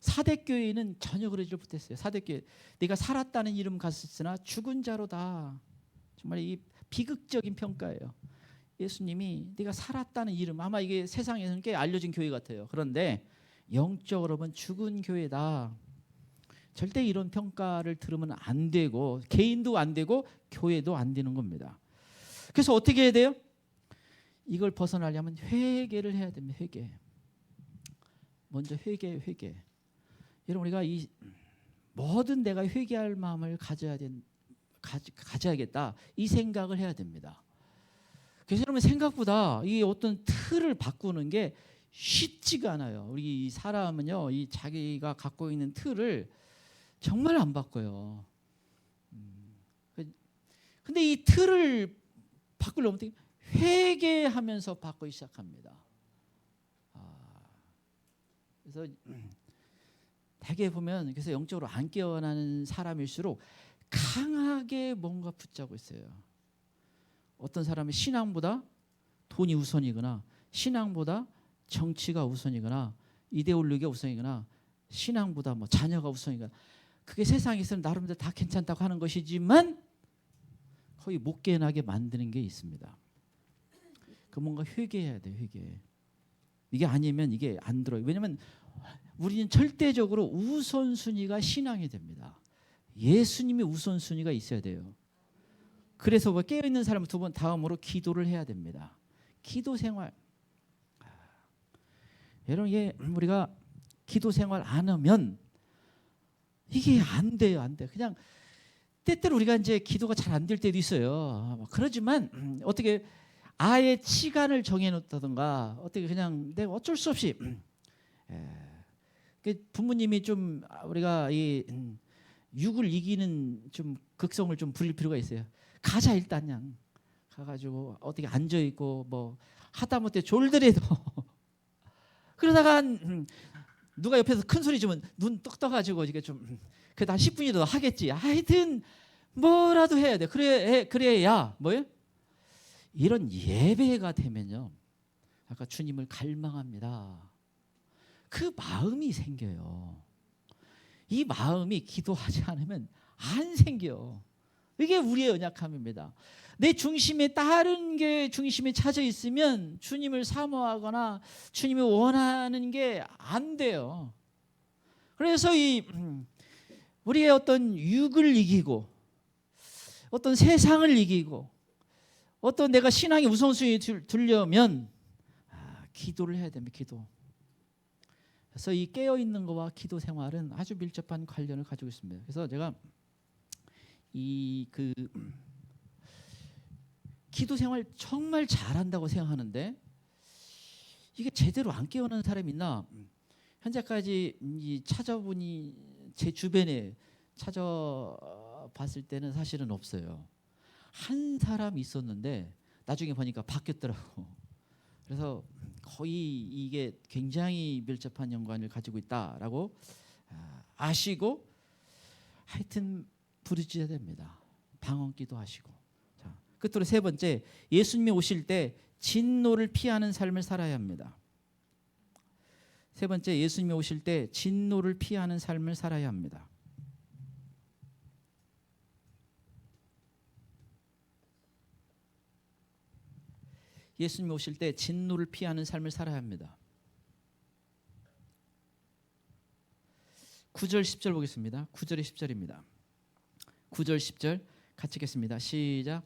사대교회는 전혀 그러지 못했어요. 사대교회 네가 살았다는 이름 갔으나 죽은 자로다. 정말 이 비극적인 평가예요. 예수님이 네가 살았다는 이름, 아마 이게 세상에서는 꽤 알려진 교회 같아요. 그런데 영적으로 보면 죽은 교회다. 절대 이런 평가를 들으면 안 되고 개인도 안 되고 교회도 안 되는 겁니다. 그래서 어떻게 해야 돼요? 이걸 벗어나려면 회개를 해야 됩니다. 회개. 먼저 회개. 여러분 우리가 이 뭐든 내가 회개할 마음을 가져야겠다 이 생각을 해야 됩니다. 그래서 여러분 생각보다 이 어떤 틀을 바꾸는 게 쉽지가 않아요. 우리 사람은요, 이 자기가 갖고 있는 틀을 정말 안 바꿔요. 근데 이 틀을 바꾸려면 어떻게 회개하면서 바꾸기 시작합니다. 그래서 대개 보면 그래서 영적으로 안 깨어나는 사람일수록 강하게 뭔가 붙잡고 있어요. 어떤 사람은 신앙보다 돈이 우선이거나 신앙보다 정치가 우선이거나 이데올로기가 우선이거나 신앙보다 뭐 자녀가 우선이거나 그게 세상에서는 나름대로 다 괜찮다고 하는 것이지만 거의 못 깨어나게 만드는 게 있습니다. 그 뭔가 회개해야 돼요. 회개. 이게 아니면 이게 안 들어요. 왜냐하면 우리는 절대적으로 우선순위가 신앙이 됩니다. 예수님이 우선순위가 있어야 돼요. 그래서 깨어있는 사람은 두 번 다음으로 기도를 해야 됩니다. 기도 생활. 여러분 이게 우리가 기도 생활 안 하면 이게 안 돼요. 안 돼. 그냥 때때로 우리가 이제 기도가 잘 안 될 때도 있어요. 그러지만 어떻게 아예 시간을 정해놓다든가 어떻게 그냥 내가 어쩔 수 없이 부모님이 좀 우리가 이 육을 이기는 좀 극성을 좀 부릴 필요가 있어요. 가자 일단 그냥 가가지고 어떻게 앉아 있고 뭐 하다못해 졸더라도 그러다가 누가 옆에서 큰 소리 주면 눈 떡 떠가지고 이게 좀 그래도 한 10분이라도 하겠지. 하여튼 뭐라도 해야 돼. 그래야 뭐예요? 이런 예배가 되면요, 아까 주님을 갈망합니다. 그 마음이 생겨요. 이 마음이 기도하지 않으면 안 생겨. 이게 우리의 언약함입니다. 내 중심에 다른 게 중심에 차져 있으면 주님을 사모하거나 주님이 원하는 게 안 돼요. 그래서 이 우리의 어떤 육을 이기고 어떤 세상을 이기고 어떤 내가 신앙의 우선순위에 두려면 기도를 해야 됩니다. 기도. 그래서 이 깨어있는 것과 기도 생활은 아주 밀접한 관련을 가지고 있습니다. 그래서 제가 기도 생활 정말 잘한다고 생각하는데 이게 제대로 안 깨어나는 사람이 있나? 현재까지 찾아보니 제 주변에 찾아봤을 때는 사실은 없어요. 한 사람 있었는데 나중에 보니까 바뀌었더라고. 그래서 거의 이게 굉장히 밀접한 연관을 가지고 있다라고 아시고 하여튼 부르짖어야 됩니다. 방언기도 하시고. 자, 끝으로 세 번째, 예수님이 오실 때 진노를 피하는 삶을 살아야 합니다. 세 번째, 예수님이 오실 때 진노를 피하는 삶을 살아야 합니다. 예수님이 오실 때 진노를 피하는 삶을 살아야 합니다. 9절 10절 보겠습니다. 9절에 10절입니다. 9절 10절 같이 읽겠습니다. 시작.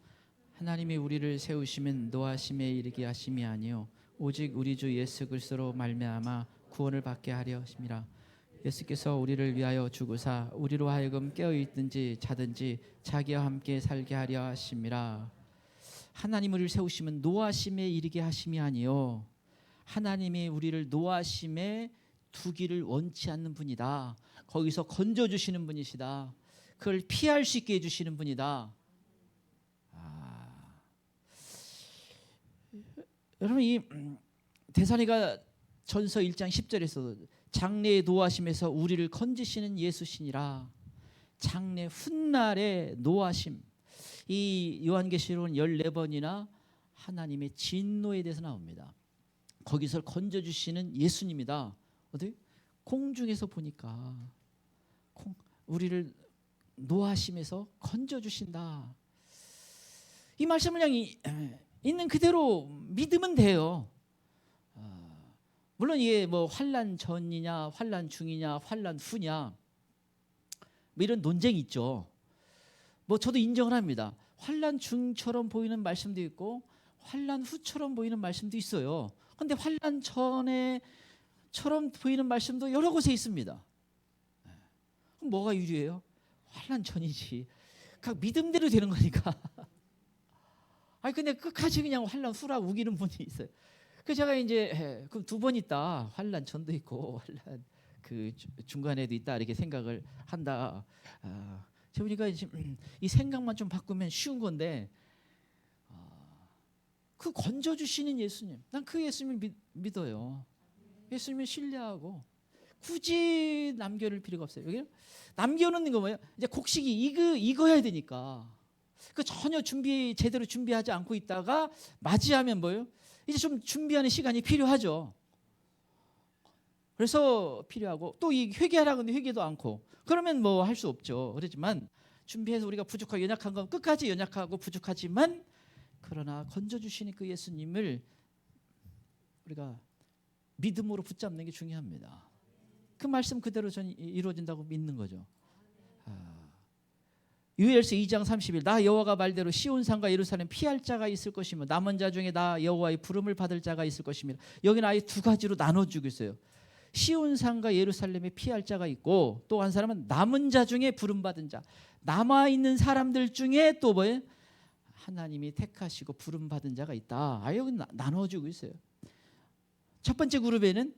하나님이 우리를 세우시면 노하심에 이르게 하심이 아니요 오직 우리 주 예수 그리스도로 말미암아 구원을 받게 하려 하심이라. 예수께서 우리를 위하여 죽으사 우리로 하여금 깨어 있든지 자든지 자기와 함께 살게 하려 하심이라. 하나님 우리를 세우시면 노하심에 이르게 하심이 아니요 하나님이 우리를 노하심에 두기를 원치 않는 분이다. 거기서 건져주시는 분이시다. 그걸 피할 수 있게 해주시는 분이다. 여러분, 이 데살로니가 전서 1장 10절에서 장래의 노하심에서 우리를 건지시는 예수시니라. 장래 훗날의 노하심, 이 요한계시록은 14번이나 하나님의 진노에 대해서 나옵니다. 거기서 건져주시는 예수님이다. 어디? 공중에서 보니까 우리를 노하심에서 건져주신다. 이 말씀을 그냥 있는 그대로 믿으면 돼요. 물론 이게 뭐 환난 전이냐, 환난 중이냐, 환난 후냐, 뭐 이런 논쟁이 있죠. 뭐 저도 인정을 합니다. 환난 중처럼 보이는 말씀도 있고 환난 후처럼 보이는 말씀도 있어요. 그런데 환난 전에처럼 보이는 말씀도 여러 곳에 있습니다. 그럼 뭐가 유리해요? 환난 전이지. 각 믿음대로 되는 거니까. 아니 근데 끝까지 그냥 환난 후라고 우기는 분이 있어요. 그 제가 이제 그럼 두 번 있다. 환난 전도 있고 환난 그 중간에도 있다 이렇게 생각을 한다. 제가 보니까 이 생각만 좀 바꾸면 쉬운 건데 그 건져주시는 예수님, 난 그 예수님을 믿어요. 예수님을 신뢰하고 굳이 남겨놓을 필요가 없어요. 여기 남겨놓는 거 뭐예요? 이제 곡식이 익어야 되니까 그 전혀 제대로 준비하지 않고 있다가 맞이하면 뭐예요? 이제 좀 준비하는 시간이 필요하죠. 그래서 필요하고 또 이 회개하라고 하는데 회개도 않고 그러면 뭐 할 수 없죠. 그렇지만 준비해서 우리가 부족하고 연약한 건 끝까지 연약하고 부족하지만 그러나 건져주시는 그 예수님을 우리가 믿음으로 붙잡는 게 중요합니다. 그 말씀 그대로 전 이루어진다고 믿는 거죠. 요엘서 2장 30일 나 여호와가 말대로 시온산과 예루살렘 피할 자가 있을 것이며 남은 자 중에 나 여호와의 부름을 받을 자가 있을 것이며 여기는 아예 두 가지로 나눠주고 있어요. 시온산과 예루살렘에 피할 자가 있고 또 한 사람은 남은 자 중에 부름받은 자, 남아있는 사람들 중에 또 뭐예요? 하나님이 택하시고 부름받은 자가 있다. 아예 여기 나눠주고 있어요. 첫 번째 그룹에는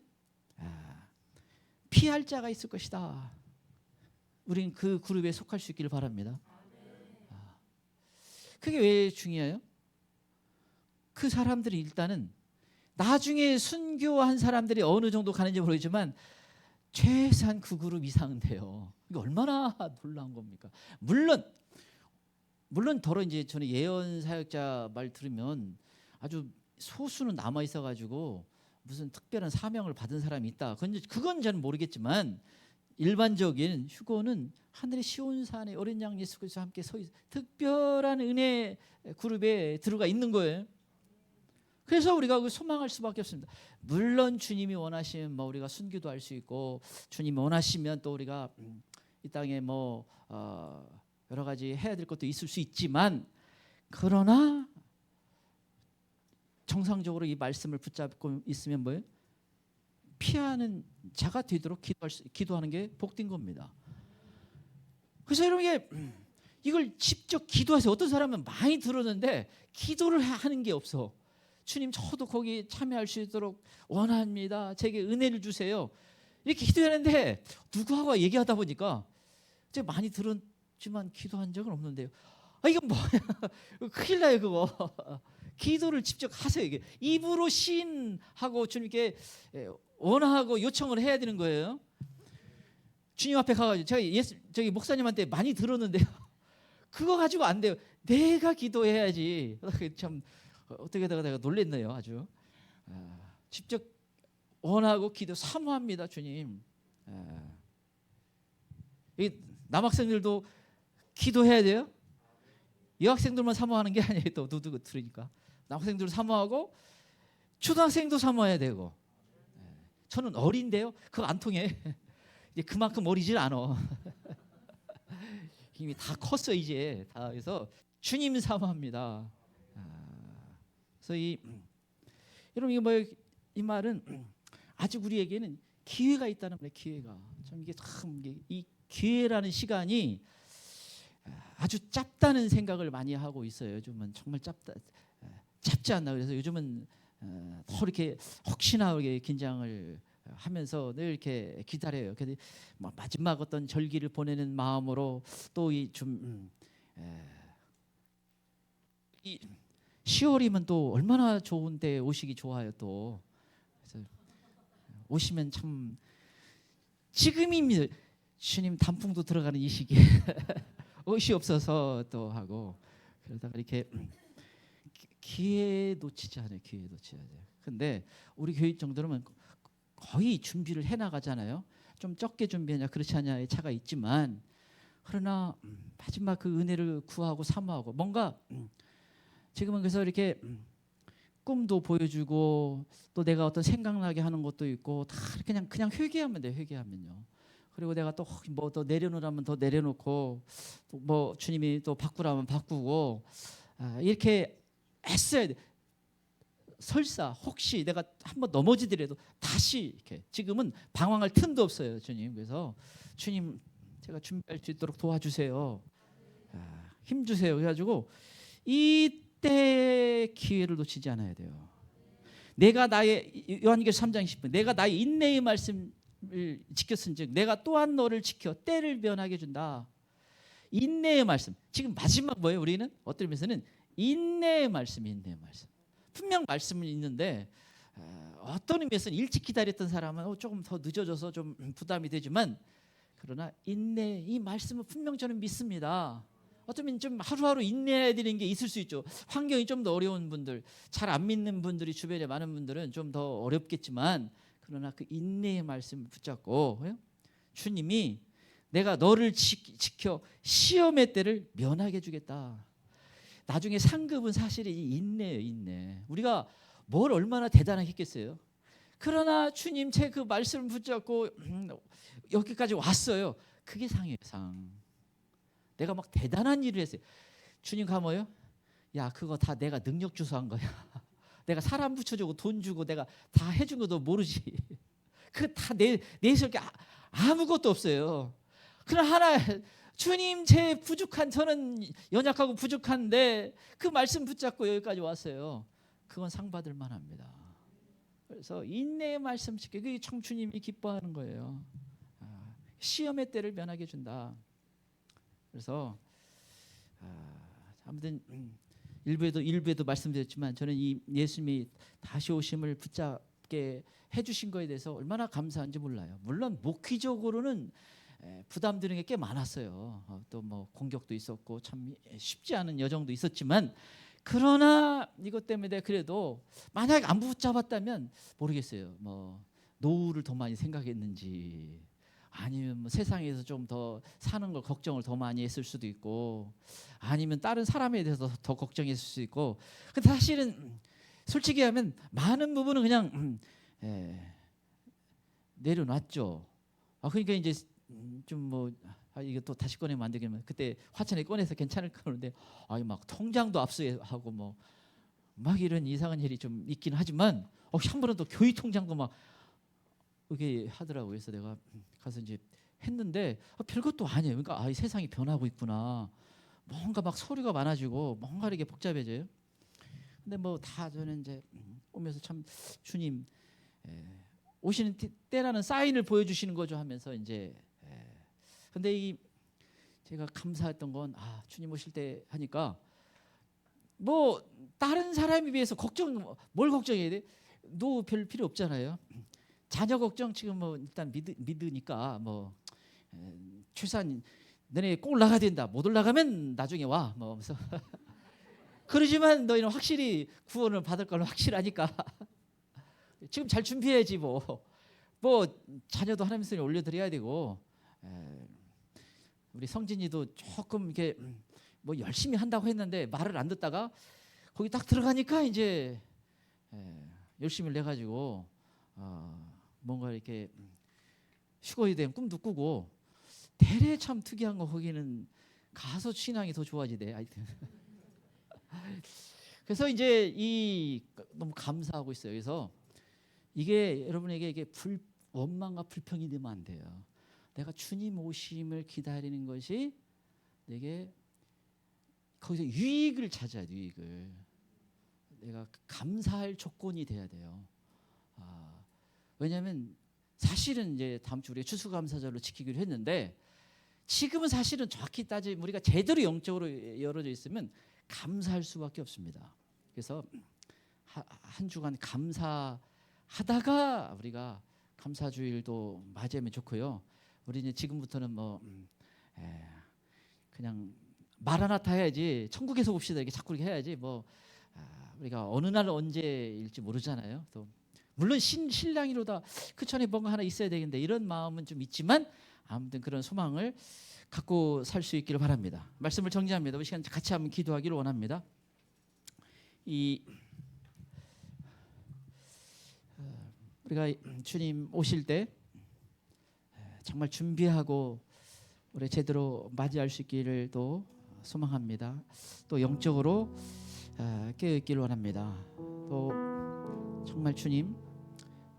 피할 자가 있을 것이다. 우리는 그 그룹에 속할 수 있기를 바랍니다. 그게 왜 중요해요? 그 사람들이 일단은 나중에 순교한 사람들이 어느 정도 가는지 모르겠지만 최소한 그 그룹 이상은 돼요. 이게 얼마나 놀라운 겁니까? 물론 더러 이제 저는 예언 사역자 말 들으면 아주 소수는 남아 있어가지고 무슨 특별한 사명을 받은 사람이 있다. 그건 저는 모르겠지만 일반적인 휴거는 하늘의 시온산에 어린 양 예수 그리스도와 함께 서 있어 특별한 은혜 그룹에 들어가 있는 거예요. 그래서 우리가 소망할 수밖에 없습니다. 물론 주님이 원하시면 뭐 우리가 순교도 할 수 있고 주님이 원하시면 또 우리가 이 땅에 뭐 여러 가지 해야 될 것도 있을 수 있지만 그러나 정상적으로 이 말씀을 붙잡고 있으면 뭐예요? 피하는 자가 되도록 기도하는 게 복된 겁니다. 그래서 여러분 이걸 직접 기도하세요. 어떤 사람은 많이 들었는데 기도를 하는 게 없어. 주님 저도 거기 참여할 수 있도록 원합니다. 제게 은혜를 주세요. 이렇게 기도하는데 누구하고 얘기하다 보니까 제가 많이 들었지만 기도한 적은 없는데요. 이건 뭐야? 큰일 나요 그거. 기도를 직접 하세요. 이게 입으로 시인하고 주님께 원하고 요청을 해야 되는 거예요. 주님 앞에 가가지고 제가 저기 목사님한테 많이 들었는데요. 그거 가지고 안 돼요. 내가 기도해야지. 참 어떻게 하다가 내가 놀랬네요. 아주 직접 원하고 기도 사모합니다, 주님. 이 남학생들도 기도해야 돼요. 여학생들만 사모하는 게 아니에요. 또 누구 들으니까 남학생들도 사모하고 초등학생도 사모해야 되고. 저는 어린데요. 그거 안 통해. 이제 그만큼 어리질 않아. 이미 다 컸어 이제 다. 그래서 주님 사모합니다. 그래서 여러분 이게 뭐예요? 이 말은 아직 우리에게는 기회가 있다는 거예요. 기회가. 참 이게 참 이 기회라는 시간이 아주 짧다는 생각을 많이 하고 있어요. 요즘은 정말 짧지 않나. 그래서 요즘은 더 이렇게 혹시나 이렇게 긴장을 하면서 늘 이렇게 기다려요. 그래서 마지막 어떤 절기를 보내는 마음으로 또 이 10월이면 또 얼마나 좋은데 오시기 좋아요 또. 그래서 오시면 참 지금입니다. 주님 단풍도 들어가는 이 시기에 옷이 없어서 또 하고 그러다가 이렇게 기회 놓치지 않아요. 기회 놓치지 않아요. 근데 우리 교회 정도면 거의 준비를 해나가잖아요. 좀 적게 준비하냐 그렇지 않냐의 차가 있지만 그러나 마지막 그 은혜를 구하고 사모하고 뭔가 지금은 그래서 이렇게 꿈도 보여주고 또 내가 어떤 생각나게 하는 것도 있고 다 그냥 회개하면 돼요. 회개하면요. 그리고 내가 또 뭐 더 내려놓으라면 더 내려놓고 또 뭐 주님이 또 바꾸라면 바꾸고 이렇게 했어야 돼. 설사 혹시 내가 한번 넘어지더라도 다시 이렇게 지금은 방황할 틈도 없어요, 주님. 그래서 주님 제가 준비할 수 있도록 도와주세요. 힘 주세요. 그래가지고 이때 기회를 놓치지 않아야 돼요. 내가 나의 요한계시록 3장 10분 내가 나의 인내의 말씀을 지켰은즉 내가 또한 너를 지켜 때를 변하게 준다. 인내의 말씀. 지금 마지막 뭐예요? 우리는 어떤 의미에서는 인내의 말씀. 분명 말씀은 있는데 어떤 의미에서는 일찍 기다렸던 사람은 조금 더 늦어져서 좀 부담이 되지만 그러나 인내 이 말씀은 분명 저는 믿습니다. 어쩌면 좀 하루하루 인내해야 되는 게 있을 수 있죠. 환경이 좀 더 어려운 분들, 잘 안 믿는 분들이 주변에 많은 분들은 좀 더 어렵겠지만 그러나 그 인내의 말씀을 붙잡고 주님이 내가 너를 지켜 시험의 때를 면하게 주겠다. 나중에 상급은 사실은 이 인내예요. 인내. 우리가 뭘 얼마나 대단하게 했겠어요. 그러나 주님 제 그 말씀을 붙잡고 여기까지 왔어요. 그게 상이에요. 상. 내가 막 대단한 일을 했어요. 주님 가뭐요? 야 그거 다 내가 능력 주소한 거야. 내가 사람 붙여주고 돈 주고 내가 다 해준 것도 모르지. 그 다 내 설계 아무것도 없어요. 그러나 하나 주님 제 부족한 저는 연약하고 부족한데 그 말씀 붙잡고 여기까지 왔어요. 그건 상 받을 만합니다. 그래서 인내의 말씀 지켜 그게 참 주님이 기뻐하는 거예요. 시험의 때를 면하게 준다. 그래서 아무튼 일부에도 말씀드렸지만 저는 이 예수님이 다시 오심을 붙잡게 해주신 거에 대해서 얼마나 감사한지 몰라요. 물론 목회적으로는 부담되는 게 꽤 많았어요. 또 뭐 공격도 있었고 참 쉽지 않은 여정도 있었지만 그러나 이것 때문에 그래도 만약 안 붙잡았다면 모르겠어요. 뭐 노후를 더 많이 생각했는지 아니면 뭐 세상에서 좀 더 사는 걸 걱정을 더 많이 했을 수도 있고 아니면 다른 사람에 대해서 더 걱정했을 수도 있고 근데 사실은 솔직히 하면 많은 부분은 그냥 내려놨죠. 그러니까 이제 좀 뭐 이거 또 다시 꺼내면 안 되겠지만 그때 화천에 꺼내서 괜찮을 거는데 막 통장도 압수하고 뭐 막 이런 이상한 일이 좀 있긴 하지만 한 번은 또 교회 통장도 막 이게 하더라고요. 그래서 내가 가서 이제 했는데 별것도 아니에요. 그러니까 이 세상이 변하고 있구나. 뭔가 막 서류가 많아지고 뭔가 이렇게 복잡해져요. 근데 뭐 다 저는 이제 오면서 참 주님 오시는 때라는 사인을 보여주시는 거죠 하면서 이제 근데 제가 감사했던 건 주님 오실 때 하니까 뭐 다른 사람에 비해서 뭘 걱정해야 돼? 노후 별 필요 없잖아요. 자녀 걱정 지금 뭐 일단 믿으니까 뭐 출산 너네 꼭 올라가야 된다. 못 올라가면 나중에 와. 뭐 하면서 그러지만 너희는 확실히 구원을 받을 걸 확실하니까 지금 잘 준비해야지 뭐 자녀도 하나님 손에 올려드려야 되고. 우리 성진이도 조금 이렇게 뭐 열심히 한다고 했는데 말을 안 듣다가 거기 딱 들어가니까 이제 열심히 내 가지고 뭔가 이렇게 슈거에 대한 꿈도 꾸고. 대래 참 특이한 거, 거기는 가서 신앙이 더 좋아지대. 하여튼 그래서 이제 너무 감사하고 있어요. 그래서 이게 여러분에게 이게 원망과 불평이 되면 안 돼요. 내가 주님 오심을 기다리는 것이 내게 거기서 유익을 찾아야 돼. 유익을 내가 감사할 조건이 돼야 돼요. 왜냐하면 사실은 이제 다음 주 우리가 추수감사절로 지키기로 했는데, 지금은 사실은 정확히 따지면 우리가 제대로 영적으로 열어져 있으면 감사할 수밖에 없습니다. 그래서 한 주간 감사하다가 우리가 감사주일도 맞이하면 좋고요. 우리 이제 지금부터는 그냥 마라나타 해야지, 천국에서 봅시다 이렇게 자꾸 이렇게 해야지 우리가 어느 날 언제일지 모르잖아요. 또 물론 신랑이로다 그 전에 뭔가 하나 있어야 되겠는데 이런 마음은 좀 있지만 아무튼 그런 소망을 갖고 살 수 있기를 바랍니다. 말씀을 정리합니다. 우리 시간 같이 한번 기도하기를 원합니다. 우리가 주님 오실 때 정말 준비하고 우리 제대로 맞이할 수 있기를 또 소망합니다. 또 영적으로 깨어있기를 원합니다. 또 정말 주님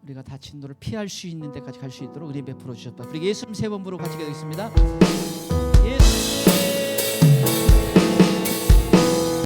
우리가 다친 도를 피할 수 있는 데까지 갈 수 있도록 은혜 베풀어 주셨다. 우리 예수님 세 번 부르고 같이 기도하겠습니다.